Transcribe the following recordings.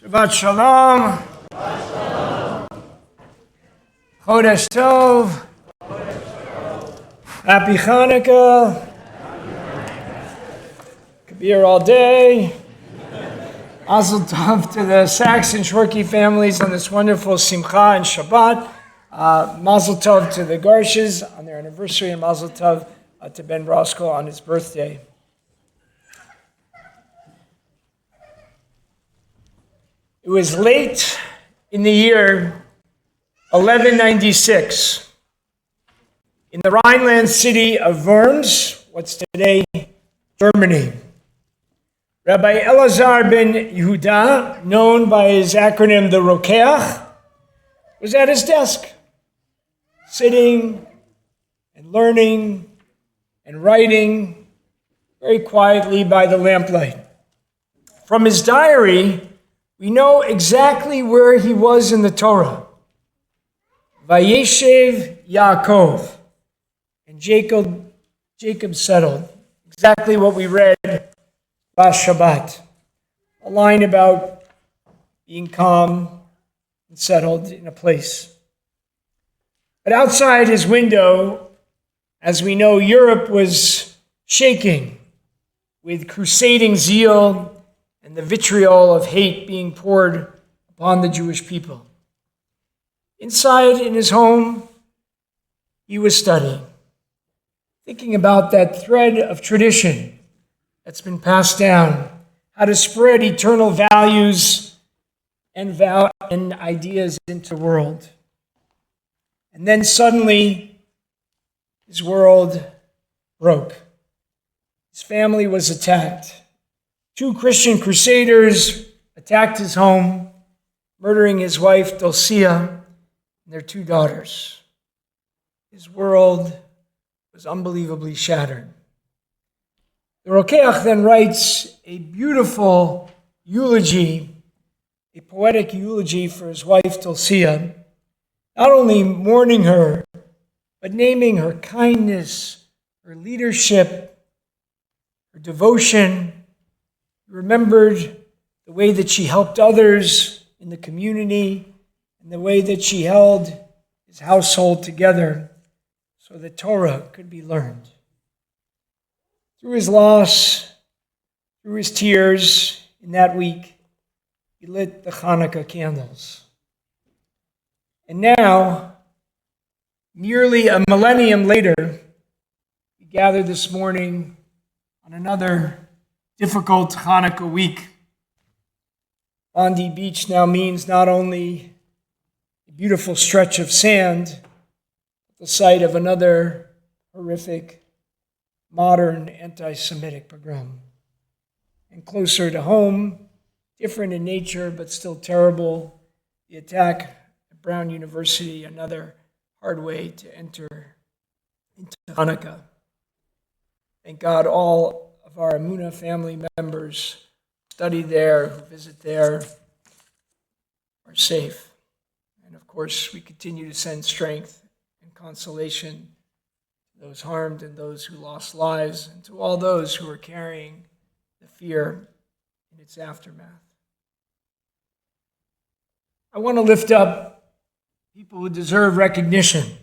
Shabbat Shalom. Chodesh Tov. Happy Hanukkah. Could be here all day. Mazel Tov to the Sachs and Shorky families on this wonderful Simcha and Shabbat. Mazel Tov to the Garshes on their anniversary, and Mazel Tov to Ben Brosko on his birthday. It was late in the year 1196 in the Rhineland city of Worms, what's today Germany. Rabbi Elazar ben Yehuda, known by his acronym the Rokeach, was at his desk, sitting and learning and writing very quietly by the lamplight. From his diary, we know exactly where he was in the Torah. Vayeshev Yaakov. And Jacob settled. Exactly what we read last Shabbat. A line about being calm and settled in a place. But outside his window, as we know, Europe was shaking with crusading zeal and the vitriol of hate being poured upon the Jewish people. Inside in his home, he was studying, thinking about that thread of tradition that's been passed down, how to spread eternal values and ideas into the world. And then suddenly, his world broke. His family was attacked. 2 Christian crusaders attacked his home, murdering his wife, Dulcia, and their 2 daughters. His world was unbelievably shattered. The Rokeach then writes a beautiful eulogy, a poetic eulogy for his wife, Dulcia, not only mourning her, but naming her kindness, her leadership, her devotion. He remembered the way that she helped others in the community and the way that she held his household together so that Torah could be learned. Through his loss, through his tears in that week, he lit the Hanukkah candles. And now, nearly a millennium later, we gather this morning on another difficult Hanukkah week. Bondi Beach now means not only a beautiful stretch of sand, but the site of another horrific, modern anti-Semitic pogrom. And closer to home, different in nature, but still terrible, the attack at Brown University, another hard way to enter into Hanukkah. Thank God all of our Amunah family members study there, who visit there, are safe. And of course, we continue to send strength and consolation to those harmed and those who lost lives, and to all those who are carrying the fear in its aftermath. I want to lift up people who deserve recognition.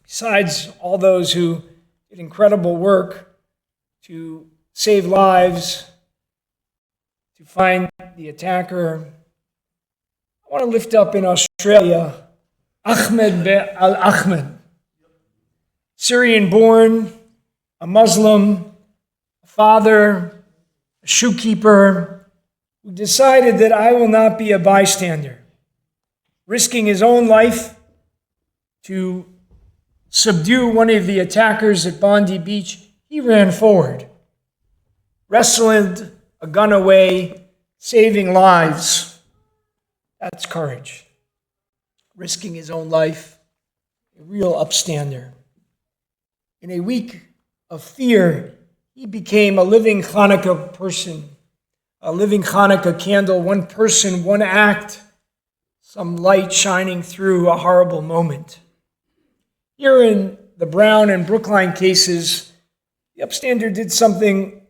Besides all those who did incredible work to save lives, to find the attacker, I want to lift up in Australia Ahmed al-Ahmed, Syrian-born, a Muslim, a father, a shoekeeper, who decided that I will not be a bystander, risking his own life to subdue one of the attackers at Bondi Beach. He ran forward, wrestled a gun away, saving lives. That's courage. Risking his own life, a real upstander. In a week of fear, he became a living Hanukkah person, a living Hanukkah candle, one person, one act, some light shining through a horrible moment. Here in the Brown and Brookline cases, the upstander did something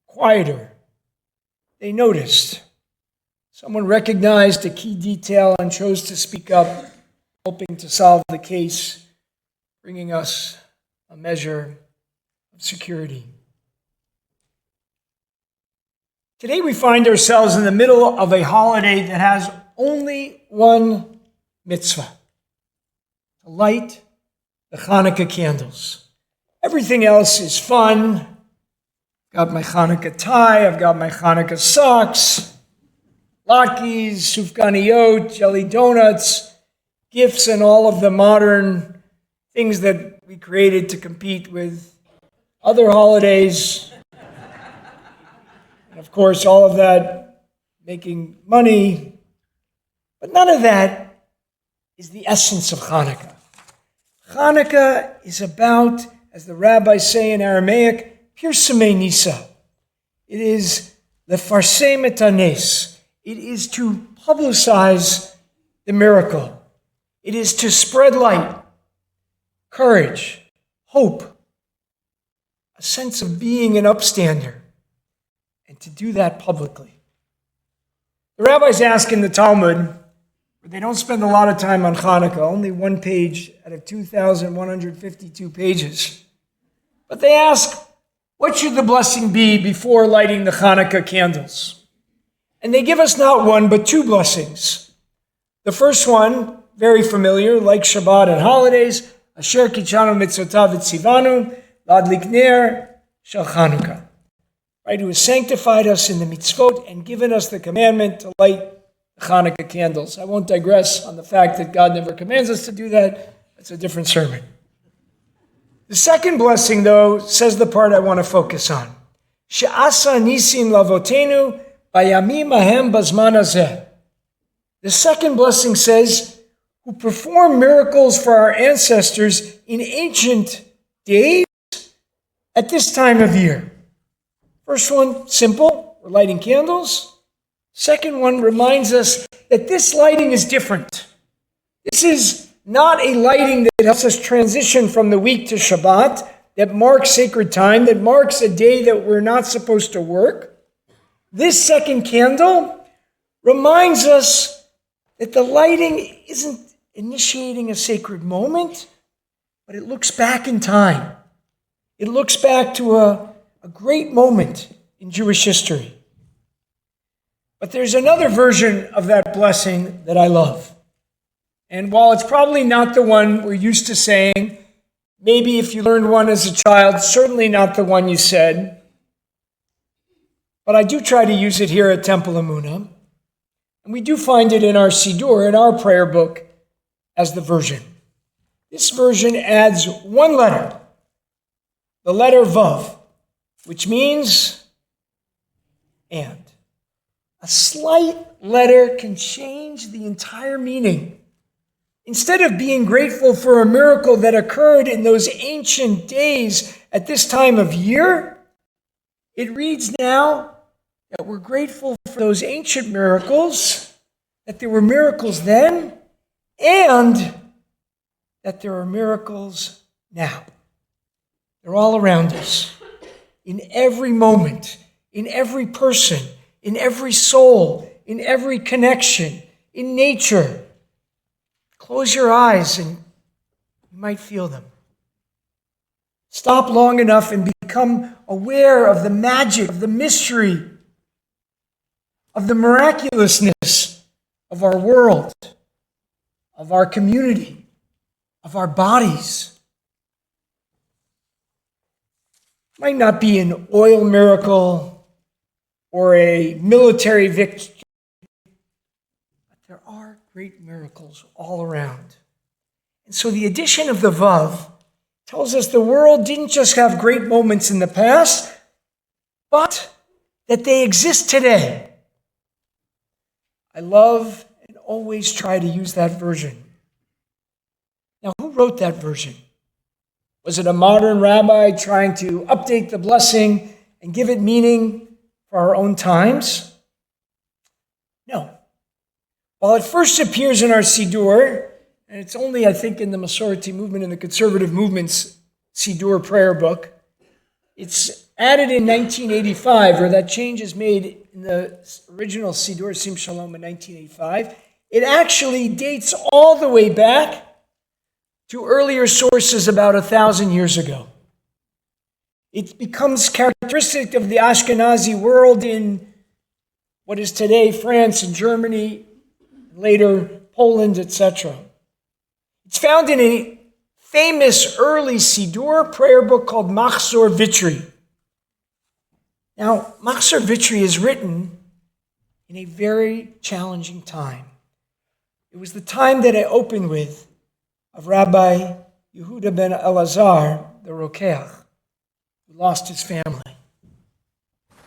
quieter. They noticed. Someone recognized a key detail and chose to speak up, helping to solve the case, bringing us a measure of security. Today we find ourselves in the middle of a holiday that has only one mitzvah: to light the Hanukkah candles. Everything else is fun. I've got my Hanukkah tie, I've got my Hanukkah socks, latkes, sufganiyot, jelly donuts, gifts, and all of the modern things that we created to compete with other holidays. And of course, all of that making money. But none of that is the essence of Hanukkah. Hanukkah is about, as the rabbis say in Aramaic, Pirsamei Nisa. It is lefarsem et hanes. It is to publicize the miracle. It is to spread light, courage, hope, a sense of being an upstander, and to do that publicly. The rabbis ask in the Talmud, but they don't spend a lot of time on Hanukkah, only one page out of 2,152 pages. But they ask, what should the blessing be before lighting the Hanukkah candles? And they give us not one, but two blessings. The first one, very familiar, like Shabbat and holidays, Asher kichanu mitzotav etzivanu, ladlik ner shel Hanukkah. Right, who has sanctified us in the mitzvot and given us the commandment to light the Hanukkah candles. I won't digress on the fact that God never commands us to do that. That's a different sermon. The second blessing, though, says the part I want to focus on. She'asa nisim lavotenu bayamim ahem bazman hazeh. The second blessing says, who performed miracles for our ancestors in ancient days at this time of year. First one, simple, we're lighting candles. Second one reminds us that this lighting is different. This is not a lighting that helps us transition from the week to Shabbat, that marks sacred time, that marks a day that we're not supposed to work. This second candle reminds us that the lighting isn't initiating a sacred moment, but it looks back in time. It looks back to a great moment in Jewish history. But there's another version of that blessing that I love. And while it's probably not the one we're used to saying, maybe if you learned one as a child, certainly not the one you said, but I do try to use it here at Temple Emunah. And we do find it in our Siddur, in our prayer book, as the version. This version adds one letter, the letter Vav, which means and. A slight letter can change the entire meaning. Instead of being grateful for a miracle that occurred in those ancient days at this time of year, it reads now that we're grateful for those ancient miracles, that there were miracles then, and that there are miracles now. They're all around us, in every moment, in every person, in every soul, in every connection, in nature. Close your eyes and you might feel them. Stop long enough and become aware of the magic, of the mystery, of the miraculousness of our world, of our community, of our bodies. It might not be an oil miracle or a military victory, but there are great miracles all around. And so the addition of the Vav tells us the world didn't just have great moments in the past, but that they exist today. I love and always try to use that version. Now, who wrote that version? Was it a modern rabbi trying to update the blessing and give it meaning for our own times? No. While it first appears in our Siddur, and it's only, I think, in the Masorti movement, in the conservative movement's Siddur prayer book, it's added in 1985, or that change is made in the original Sidur Sim Shalom in 1985, it actually dates all the way back to earlier sources about 1,000 years ago. It becomes characteristic of the Ashkenazi world in what is today France and Germany, later Poland, etc. It's found in a famous early Sidur prayer book called Machzor Vitri. Now, Machzor Vitri is written in a very challenging time. It was the time that I opened with of Rabbi Yehuda ben Elazar, the Rokeach, who lost his family.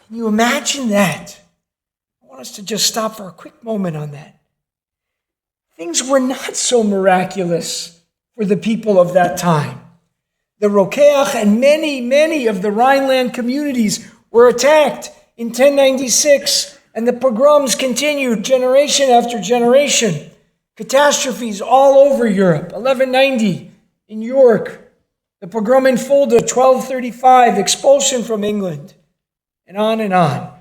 Can you imagine that? I want us to just stop for a quick moment on that. Things were not so miraculous for the people of that time. The Rokeach and many of the Rhineland communities were attacked in 1096, and the pogroms continued generation after generation. Catastrophes all over Europe. 1190 in York, the pogrom in Fulda, 1235, expulsion from England, and on and on.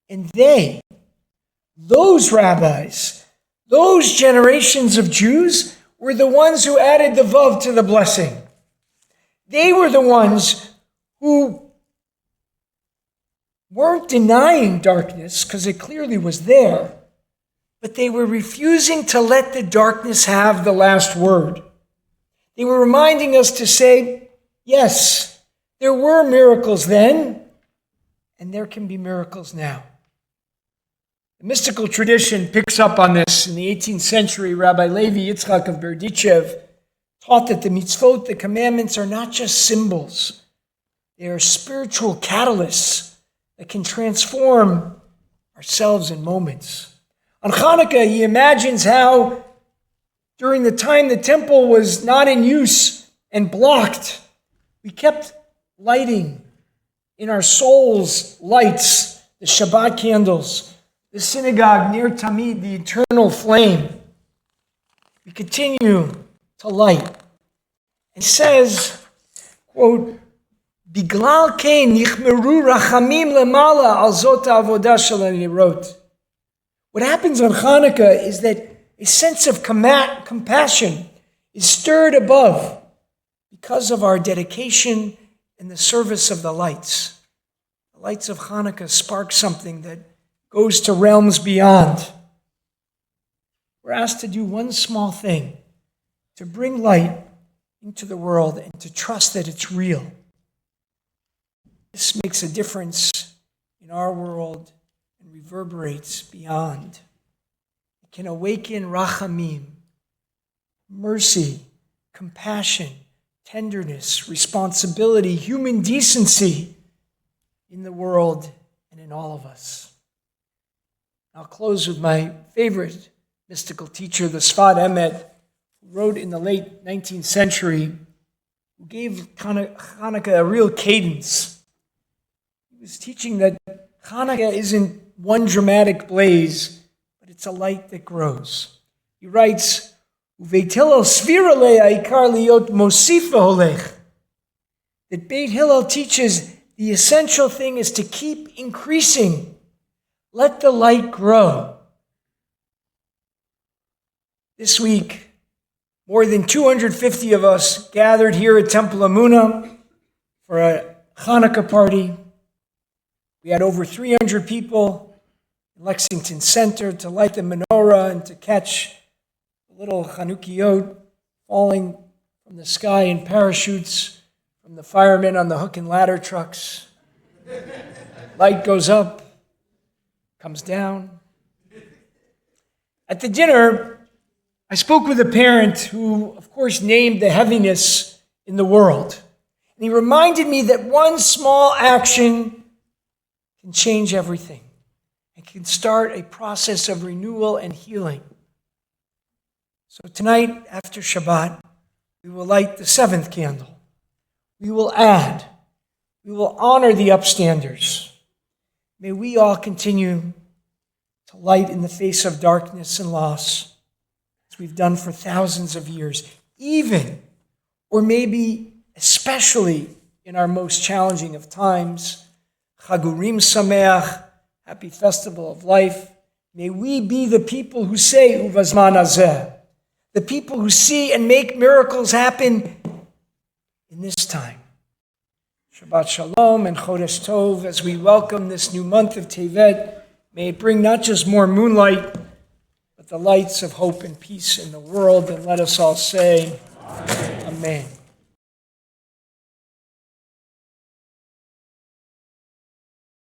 And those rabbis, those generations of Jews were the ones who added the vav to the blessing. They were the ones who weren't denying darkness, because it clearly was there, but they were refusing to let the darkness have the last word. They were reminding us to say, yes, there were miracles then, and there can be miracles now. The mystical tradition picks up on this. In the 18th century, Rabbi Levi Yitzchak of Berdichev taught that the mitzvot, the commandments, are not just symbols. They are spiritual catalysts that can transform ourselves in moments. On Hanukkah, he imagines how during the time the temple was not in use and blocked, we kept lighting in our souls lights, the Shabbat candles, the synagogue near Tamid, the eternal flame. We continue to light. And he says, quote, Biglal kein nichmeru rachamim lemala al zot ha'avodah shel hanirot. What happens on Hanukkah is that a sense of compassion is stirred above because of our dedication and the service of the lights. The lights of Hanukkah spark something that goes to realms beyond. We're asked to do one small thing, to bring light into the world and to trust that it's real. This makes a difference in our world and reverberates beyond. It can awaken rachamim, mercy, compassion, tenderness, responsibility, human decency in the world and in all of us. I'll close with my favorite mystical teacher, the Sfat Emet, who wrote in the late 19th century, who gave Hanukkah a real cadence. He was teaching that Hanukkah isn't one dramatic blaze, but it's a light that grows. He writes, Uveit Hillel svira le'aikar liot mosifa holech. That Beit Hillel teaches the essential thing is to keep increasing. Let the light grow. This week, more than 250 of us gathered here at Temple Amunah for a Hanukkah party. We had over 300 people in Lexington Center to light the menorah and to catch the little Chanukiot falling from the sky in parachutes from the firemen on the hook and ladder trucks. Light goes up, comes down. At the dinner, I spoke with a parent who, of course, named the heaviness in the world. And he reminded me that one small action can change everything. It can start a process of renewal and healing. So tonight, after Shabbat, we will light the seventh candle. We will add. We will honor the upstanders. May we all continue to light in the face of darkness and loss, as we've done for thousands of years, even, or maybe especially in our most challenging of times. Chagurim Sameach, Happy Festival of Life. May we be the people who say, Ubazman hazeh, the people who see and make miracles happen in this time. Shabbat Shalom and Chodesh Tov as we welcome this new month of Tevet. May it bring not just more moonlight, but the lights of hope and peace in the world. And let us all say, Amen.